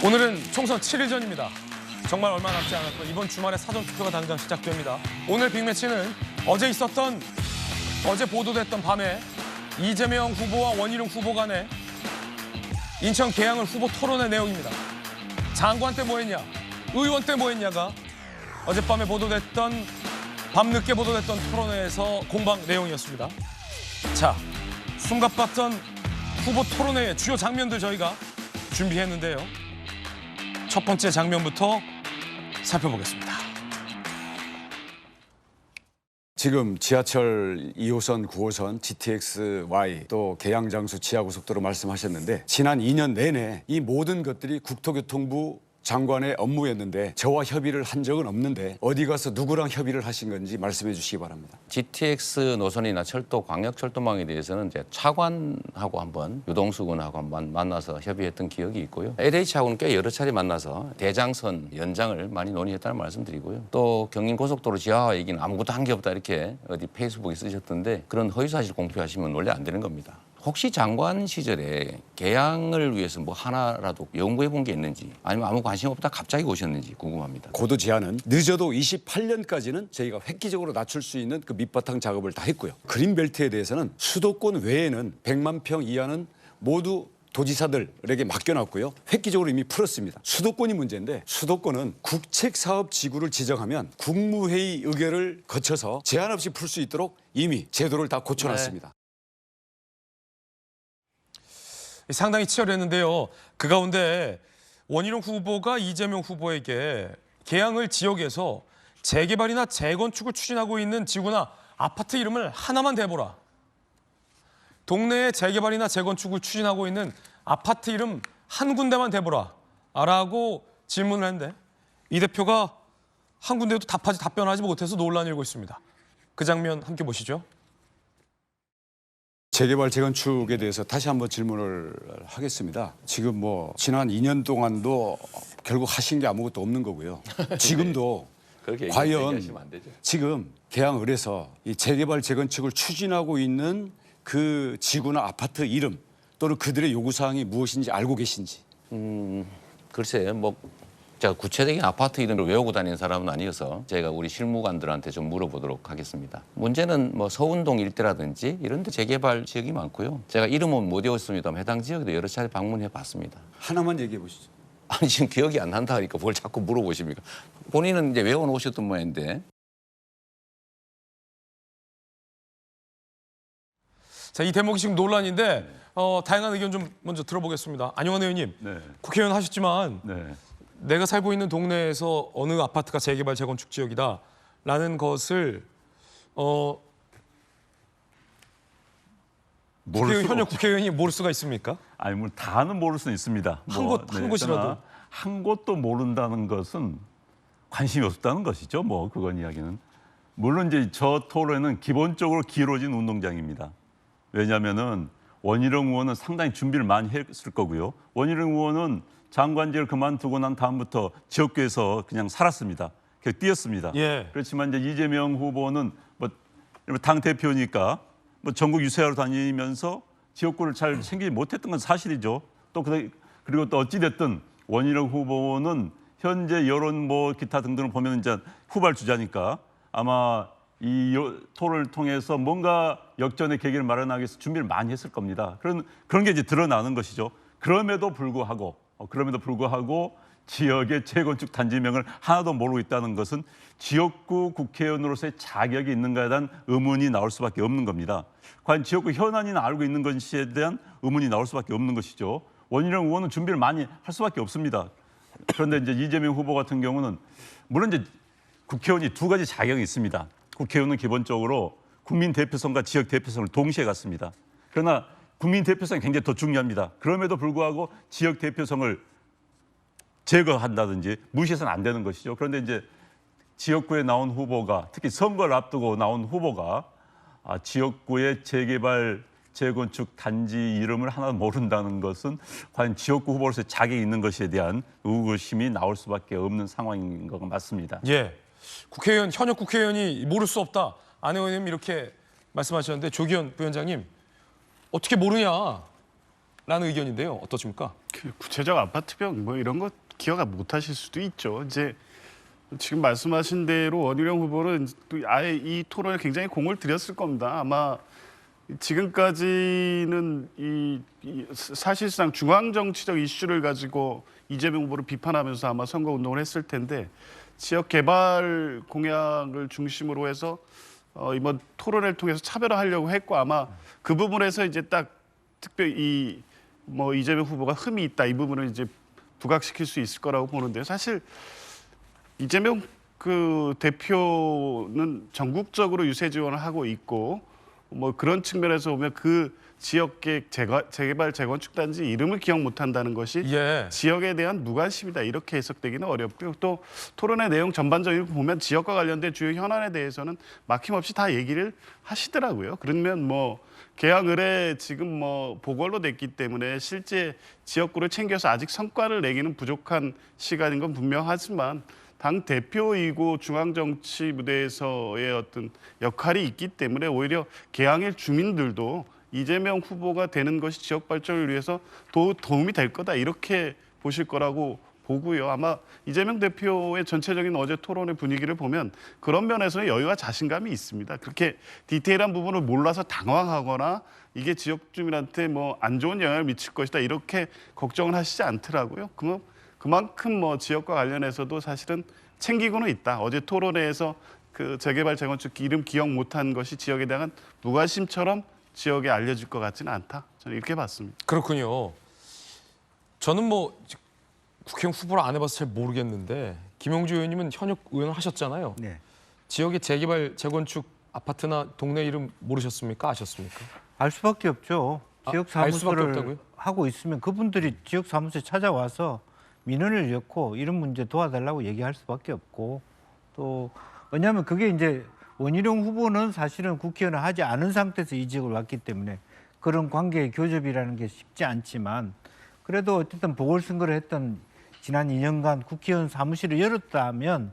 오늘은 총선 7일 전입니다. 정말 얼마 남지 않았고 이번 주말에 사전투표가 당장 시작됩니다. 오늘 빅매치는 어제 보도됐던 밤에 이재명 후보와 원희룡 후보 간의 인천 계양을 후보 토론의 내용입니다. 장관 때 뭐했냐, 의원 때 뭐했냐가 어젯밤에 밤늦게 보도됐던 토론회에서 공방 내용이었습니다. 자, 숨가빴던 후보 토론회의 주요 장면들 저희가 준비했는데요. 첫 번째 장면부터 살펴보겠습니다. 지금 지하철 2호선, 9호선, GTX-Y 또 계양장수 지하고속도로 말씀하셨는데 지난 2년 내내 이 모든 것들이 국토교통부 장관의 업무였는데 저와 협의를 한 적은 없는데 어디 가서 누구랑 협의를 하신 건지 말씀해 주시기 바랍니다. GTX 노선이나 철도, 광역철도망에 대해서는 이제 차관하고 한번 유동수 군하고 한번 만나서 협의했던 기억이 있고요. LH하고는 꽤 여러 차례 만나서 대장선 연장을 많이 논의했다는 말씀드리고요. 또 경인고속도로 지하화 얘기는 아무것도 한 게 없다 이렇게 어디 페이스북에 쓰셨던데 그런 허위사실 공표하시면 원래 안 되는 겁니다. 혹시 장관 시절에 계양을 위해서 뭐 하나라도 연구해 본 게 있는지 아니면 아무 관심 없다 갑자기 오셨는지 궁금합니다. 고도 제한은 늦어도 28년까지는 저희가 획기적으로 낮출 수 있는 그 밑바탕 작업을 다 했고요. 그린벨트에 대해서는 수도권 외에는 100만 평 이하는 모두 도지사들에게 맡겨놨고요. 획기적으로 이미 풀었습니다. 수도권이 문제인데 수도권은 국책사업지구를 지정하면 국무회의 의결을 거쳐서 제한 없이 풀 수 있도록 이미 제도를 다 고쳐놨습니다. 상당히 치열했는데요. 그 가운데 원희룡 후보가 이재명 후보에게 계양을 지역에서 재개발이나 재건축을 추진하고 있는 지구나 아파트 이름을 하나만 대보라. 동네에 재개발이나 재건축을 추진하고 있는 아파트 이름 한 군데만 대보라. 라고 질문을 했는데 이 대표가 한 군데도 답변하지 못해서 논란이 일고 있습니다. 그 장면 함께 보시죠. 재개발 재건축에 대해서 다시 한번 질문을 하겠습니다. 지금 뭐 지난 2년 동안도 결국 하신 게 아무것도 없는 거고요. 지금도 과연 지금 계양을에서 이 재개발 재건축을 추진하고 있는 그 지구나 아파트 이름 또는 그들의 요구사항이 무엇인지 알고 계신지. 글쎄요. 뭐 제가 구체적인 아파트 이름을 외우고 다니는 사람은 아니어서 제가 우리 실무관들한테 좀 물어보도록 하겠습니다. 문제는 뭐 서운동 일대라든지 이런 데 재개발 지역이 많고요. 제가 이름은 못 외웠습니다만 해당 지역에도 여러 차례 방문해 봤습니다. 하나만 얘기해 보시죠. 아니 지금 기억이 안 난다 하니까 뭘 자꾸 물어보십니까? 본인은 이제 외워놓으셨던 모양인데. 자, 이 대목이 지금 논란인데 다양한 의견 좀 먼저 들어보겠습니다. 안용환 의원님, 네. 국회의원 하셨지만 네. 내가 살고 있는 동네에서 어느 아파트가 재개발 재건축 지역이다라는 것을 현역 국회의원이 모를 수가 있습니까? 아니 뭐 다는 모를 수는 있습니다. 한 곳이라도 한 곳도 모른다는 것은 관심이 없다는 것이죠. 뭐 그건 이야기는 물론 이제 저 토론은 기본적으로 길어진 운동장입니다. 왜냐하면은 원희룡 의원은 상당히 준비를 많이 했을 거고요. 원희룡 의원은 장관직을 그만두고 난 다음부터 지역구에서 그냥 살았습니다. 그냥 뛰었습니다. 예. 그렇지만 이제 이재명 후보는 뭐 당 대표니까 뭐 전국 유세하러 다니면서 지역구를 잘 챙기지 못했던 건 사실이죠. 또 그리고 또 어찌 됐든 원희룡 후보는 현재 여론 뭐 기타 등등을 보면 이제 후발 주자니까 아마 이 토론을 통해서 뭔가 역전의 계기를 마련하기 위해서 준비를 많이 했을 겁니다. 그런 게 이제 드러나는 것이죠. 그럼에도 불구하고 지역의 재건축 단지명을 하나도 모르고 있다는 것은 지역구 국회의원으로서의 자격이 있는가에 대한 의문이 나올 수밖에 없는 겁니다. 과연 지역구 현안이나 알고 있는 것에 대한 의문이 나올 수밖에 없는 것이죠. 원희룡 의원은 준비를 많이 할 수밖에 없습니다. 그런데 이제 이재명 후보 같은 경우는 물론 이제 국회의원이 두 가지 자격이 있습니다. 국회의원은 기본적으로 국민 대표성과 지역 대표성을 동시에 갖습니다. 그러나 국민 대표성이 굉장히 더 중요합니다. 그럼에도 불구하고 지역 대표성을 제거한다든지 무시해서는 안 되는 것이죠. 그런데 이제 지역구에 나온 후보가 특히 선거를 앞두고 나온 후보가 지역구의 재개발 재건축 단지 이름을 하나 모른다는 것은 과연 지역구 후보로서 자격이 있는 것에 대한 의구심이 나올 수밖에 없는 상황인 것 맞습니다. 예, 현역 국회의원이 모를 수 없다. 안 의원님 이렇게 말씀하셨는데 조기현 부위원장님 어떻게 모르냐라는 의견인데요. 어떠십니까? 그 구체적 아파트명 뭐 이런 거 기억 못 하실 수도 있죠. 이제 지금 말씀하신 대로 원희룡 후보는 또 아예 이 토론에 굉장히 공을 들였을 겁니다. 아마 지금까지는 사실상 중앙 정치적 이슈를 가지고 이재명 후보를 비판하면서 아마 선거 운동을 했을 텐데 지역 개발 공약을 중심으로 해서 이번 토론회를 통해서 차별화하려고 했고 아마 그 부분에서 이제 딱 특별히 이재명 후보가 흠이 있다 이 부분을 이제 부각시킬 수 있을 거라고 보는데 사실 이재명 그 대표는 전국적으로 유세 지원을 하고 있고 뭐 그런 측면에서 보면 그 지역계 재개발 재건축 단지 이름을 기억 못한다는 것이 예. 지역에 대한 무관심이다 이렇게 해석되기는 어렵고요. 또 토론의 내용 전반적으로 보면 지역과 관련된 주요 현안에 대해서는 막힘없이 다 얘기를 하시더라고요. 그러면 뭐 개항 의뢰 지금 뭐 보궐로 됐기 때문에 실제 지역구를 챙겨서 아직 성과를 내기는 부족한 시간인 건 분명하지만 당 대표이고 중앙 정치 무대에서의 어떤 역할이 있기 때문에 오히려 개항의 주민들도 이재명 후보가 되는 것이 지역 발전을 위해서 도움이 될 거다 이렇게 보실 거라고 보고요. 아마 이재명 대표의 전체적인 어제 토론의 분위기를 보면 그런 면에서는 여유와 자신감이 있습니다. 그렇게 디테일한 부분을 몰라서 당황하거나 이게 지역 주민한테 뭐 안 좋은 영향을 미칠 것이다 이렇게 걱정을 하시지 않더라고요. 그만큼 뭐 지역과 관련해서도 사실은 챙기고는 있다. 어제 토론회에서 그 재개발 재건축 이름 기억 못한 것이 지역에 대한 무관심처럼 지역에 알려질 것 같지는 않다. 저는 이렇게 봤습니다. 그렇군요. 저는 뭐 국회의원 후보를 안 해봐서 잘 모르겠는데 김영주 의원님은 현역 의원 하셨잖아요. 네. 지역의 재개발 재건축 아파트나 동네 이름 모르셨습니까? 아셨습니까? 알 수밖에 없죠. 지역 알 수밖에 사무소를 없다고요? 하고 있으면 그분들이 지역 사무소에 찾아와서 민원을 넣고 이런 문제 도와달라고 얘기할 수밖에 없고 또 왜냐하면 그게 이제 원희룡 후보는 사실은 국회의원을 하지 않은 상태에서 이 지역을 왔기 때문에 그런 관계의 교접이라는 게 쉽지 않지만 그래도 어쨌든 보궐선거를 했던 지난 2년간 국회의원 사무실을 열었다면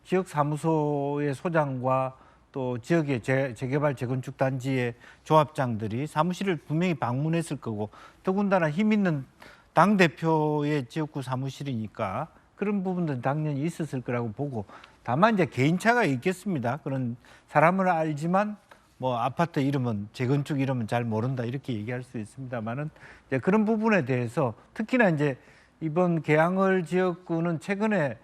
지역 사무소의 소장과 또 지역의 재개발 재건축 단지의 조합장들이 사무실을 분명히 방문했을 거고 더군다나 힘 있는 당 대표의 지역구 사무실이니까 그런 부분들은 당연히 있었을 거라고 보고 다만 이제 개인차가 있겠습니다. 그런 사람을 알지만 뭐 아파트 이름은 재건축 이름은 잘 모른다 이렇게 얘기할 수 있습니다만은 이제 그런 부분에 대해서 특히나 이제 이번 계양을 지역구는 최근에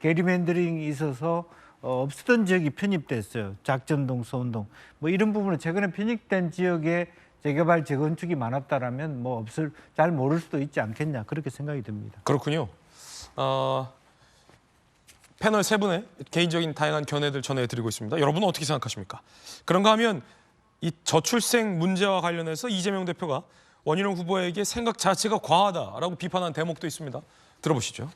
게리맨더링이 있어서 없었던 지역이 편입됐어요. 작전동, 서운동 뭐 이런 부분은 최근에 편입된 지역에 재개발 재건축이 많았다라면 뭐 잘 모를 수도 있지 않겠냐 그렇게 생각이 듭니다. 그렇군요. 패널 세 분의 개인적인 다양한 견해들 전해드리고 있습니다. 여러분은 어떻게 생각하십니까? 그런가 하면 이 저출생 문제와 관련해서 이재명 대표가 원희룡 후보에게 생각 자체가 과하다라고 비판한 대목도 있습니다. 들어보시죠.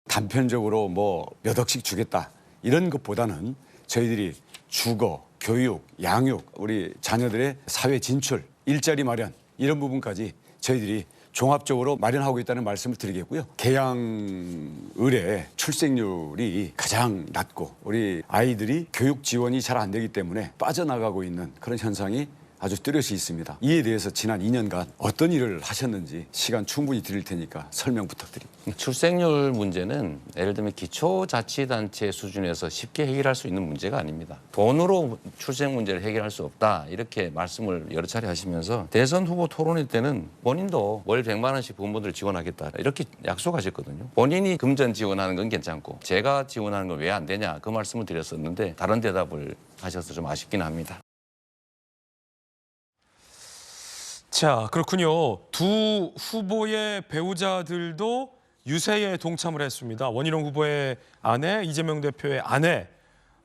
단편적으로 뭐 몇 억씩 주겠다 이런 것보다는 저희들이 주거, 교육, 양육, 우리 자녀들의 사회 진출, 일자리 마련 이런 부분까지 저희들이 종합적으로 마련하고 있다는 말씀을 드리겠고요. 계양 의뢰 출생률이 가장 낮고 우리 아이들이 교육 지원이 잘 안 되기 때문에 빠져나가고 있는 그런 현상이 아주 뚜렷이 있습니다. 이에 대해서 지난 2년간 어떤 일을 하셨는지 시간 충분히 드릴 테니까 설명 부탁드립니다. 출생률 문제는 예를 들면 기초자치단체 수준에서 쉽게 해결할 수 있는 문제가 아닙니다. 돈으로 출생 문제를 해결할 수 없다 이렇게 말씀을 여러 차례 하시면서 대선 후보 토론회 때는 본인도 월 100만 원씩 부모들 지원하겠다 이렇게 약속하셨거든요. 본인이 금전 지원하는 건 괜찮고 제가 지원하는 건 왜 안 되냐 그 말씀을 드렸었는데 다른 대답을 하셔서 좀 아쉽긴 합니다. 자, 그렇군요. 두 후보의 배우자들도 유세에 동참을 했습니다. 원희룡 후보의 아내, 이재명 대표의 아내.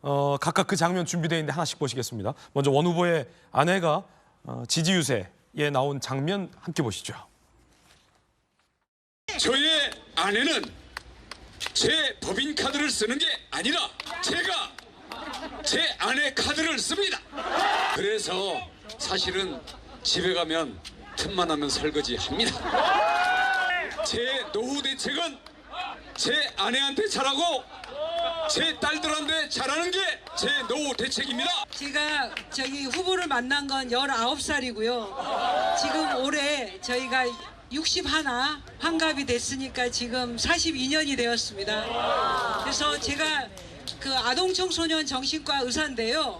각각 그 장면 준비되어 있는데 하나씩 보시겠습니다. 먼저 원 후보의 아내가 지지 유세에 나온 장면 함께 보시죠. 저의 아내는 제 법인카드를 쓰는 게 아니라 제가 제 아내 카드를 씁니다. 그래서 사실은 집에 가면 틈만 하면 설거지 합니다. 제 노후 대책은 제 아내한테 잘하고 제 딸들한테 잘하는 게 제 노후 대책입니다. 제가 저기 후보를 만난 건 19살이고요. 지금 올해 저희가 61 환갑이 됐으니까 지금 42년이 되었습니다. 그래서 제가 그 아동청소년 정신과 의사인데요.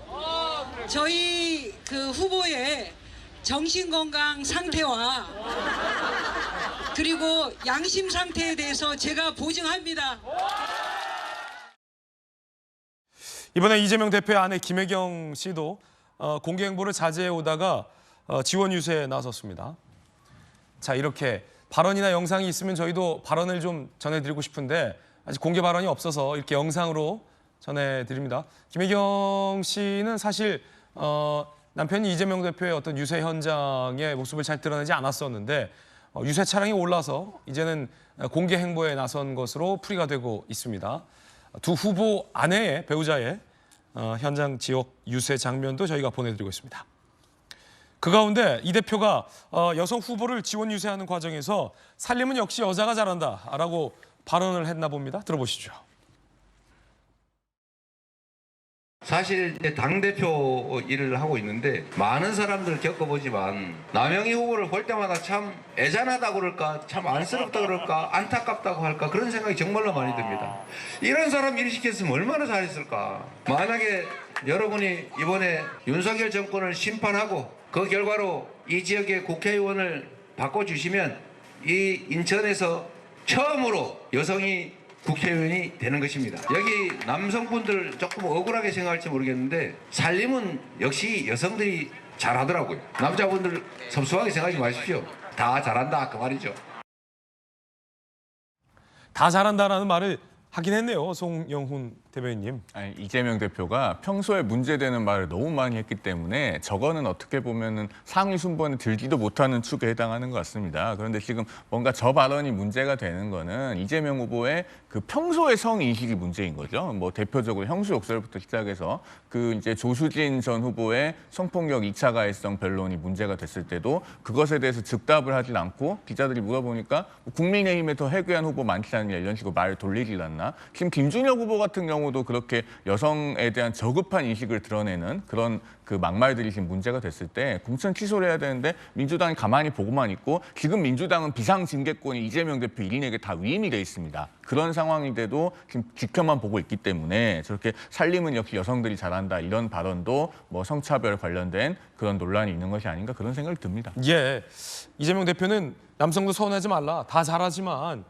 저희 그 후보의 정신건강 상태와 그리고 양심 상태에 대해서 제가 보증합니다. 이번에 이재명 대표의 아내 김혜경 씨도 공개 행보를 자제해 오다가 지원 유세에 나섰습니다. 자, 이렇게 발언이나 영상이 있으면 저희도 발언을 좀 전해드리고 싶은데 아직 공개 발언이 없어서 이렇게 영상으로 전해드립니다. 김혜경 씨는 사실 남편이 이재명 대표의 어떤 유세 현장의 모습을 잘 드러내지 않았었는데 유세 차량이 올라서 이제는 공개 행보에 나선 것으로 풀이가 되고 있습니다. 두 후보 아내의 배우자의 현장 지역 유세 장면도 저희가 보내드리고 있습니다. 그 가운데 이 대표가 여성 후보를 지원 유세하는 과정에서 살림은 역시 여자가 잘한다라고 발언을 했나 봅니다. 들어보시죠. 사실 이제 당대표 일을 하고 있는데 많은 사람들 겪어보지만 남영희 후보를 볼 때마다 참 애잔하다고 그럴까, 참 안쓰럽다 그럴까, 안타깝다고 할까, 그런 생각이 정말로 많이 듭니다. 이런 사람 일 시켰으면 얼마나 잘했을까. 만약에 여러분이 이번에 윤석열 정권을 심판하고 그 결과로 이 지역의 국회의원을 바꿔주시면 이 인천에서 처음으로 여성이 국회의원이 되는 것입니다. 여기 남성분들 조금 억울하게 생각할지 모르겠는데 살림은 역시 여성들이 잘하더라고요. 남자분들 섭섭하게 생각하지 마십시오. 다 잘한다 그 말이죠. 다 잘한다라는 말을 하긴 했네요. 송영훈 대변인님. 아니, 이재명 대표가 평소에 문제되는 말을 너무 많이 했기 때문에 저거는 어떻게 보면은 상위 순번에 들지도 못하는 축에 해당하는 것 같습니다. 그런데 지금 뭔가 저 발언이 문제가 되는 거는 이재명 후보의 그 평소의 성인식이 문제인 거죠. 뭐 대표적으로 형수 욕설부터 시작해서 그 이제 조수진 전 후보의 성폭력 2차 가해성 변론이 문제가 됐을 때도 그것에 대해서 즉답을 하진 않고 기자들이 물어보니까 국민의힘에 더 해괴한 후보 많지 않냐 이런 식으로 말을 돌리질 않나. 지금 김준혁 후보 같은 경우도 그렇게 여성에 대한 저급한 인식을 드러내는 그런 그 막말들이 지금 문제가 됐을 때 공천 취소를 해야 되는데 민주당이 가만히 보고만 있고 지금 민주당은 비상징계권이 이재명 대표 1인에게 다 위임이 돼 있습니다. 그런 상황인데도 지금 지켜만 보고 있기 때문에 저렇게 살림은 역시 여성들이 잘한다 이런 발언도 뭐 성차별 관련된 그런 논란이 있는 것이 아닌가 그런 생각이 듭니다. 예, 이재명 대표는 남성도 서운하지 말라. 다 잘하지만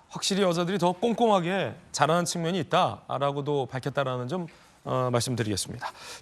확실히 여자들이 더 꼼꼼하게 잘하는 측면이 있다라고도 밝혔다라는 점 말씀드리겠습니다.